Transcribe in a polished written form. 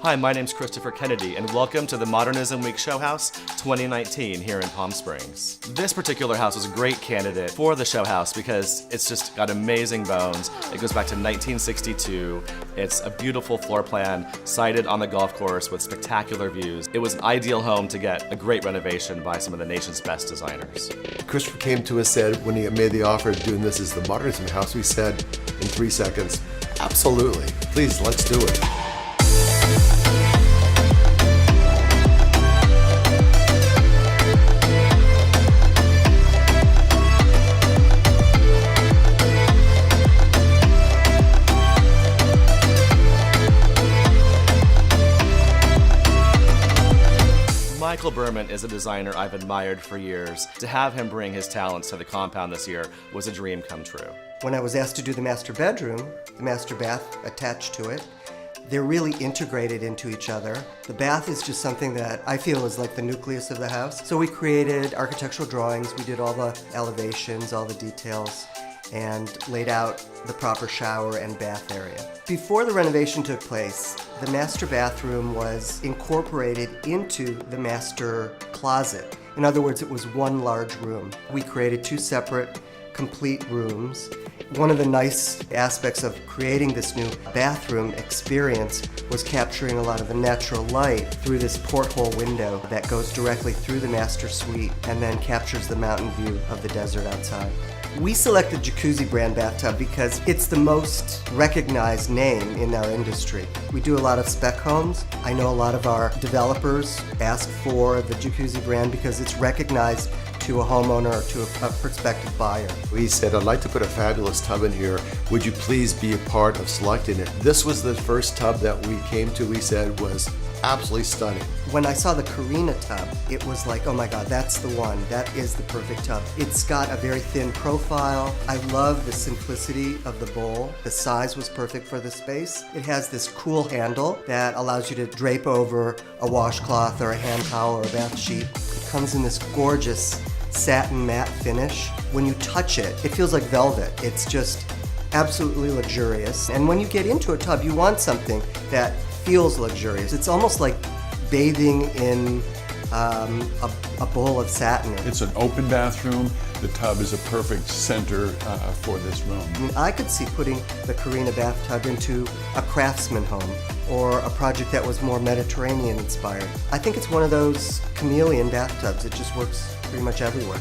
Hi, my name's Christopher Kennedy, and welcome to the Modernism Week Show House 2019 here in Palm Springs. This particular house was a great candidate for the show house because it's just got amazing bones. It goes back to 1962. It's a beautiful floor plan, sited on the golf course with spectacular views. It was an ideal home to get a great renovation by some of the nation's best designers. Christopher came to us and said, when he made the offer of doing this as the Modernism house, we said in 3 seconds, absolutely, please, let's do it. Michael Berman is a designer I've admired for years. To have him bring his talents to the compound this year was a dream come true. When I was asked to do the master bedroom, the master bath attached to it, they're really integrated into each other. The bath is just something that I feel is like the nucleus of the house. So we created architectural drawings, we did all the elevations, all the details, and laid out the proper shower and bath area. Before the renovation took place, the master bathroom was incorporated into the master closet. In other words, it was one large room. We created 2 separate complete rooms. One of the nice aspects of creating this new bathroom experience was capturing a lot of the natural light through this porthole window that goes directly through the master suite and then captures the mountain view of the desert outside. We selected Jacuzzi brand bathtub because it's the most recognized name in our industry. We do a lot of spec homes. I know a lot of our developers ask for the Jacuzzi brand because it's recognized to a homeowner or to a prospective buyer. We said, I'd like to put a fabulous tub in here. Would you please be a part of selecting it? This was the first tub that we came to, we said, was absolutely stunning. When I saw the Karina tub, it was like, oh my God, that's the one. That is the perfect tub. It's got a very thin profile. I love the simplicity of the bowl. The size was perfect for the space. It has this cool handle that allows you to drape over a washcloth or a hand towel or a bath sheet. It comes in this gorgeous satin matte finish. When you touch it, it feels like velvet. It's just absolutely luxurious. And when you get into a tub, you want something that feels luxurious. It's almost like bathing in a bowl of satin. It's an open bathroom. The tub is a perfect center for this room. I mean, I could see putting the Karina bathtub into a craftsman home or a project that was more Mediterranean inspired. I think it's one of those chameleon bathtubs. It just works pretty much everywhere.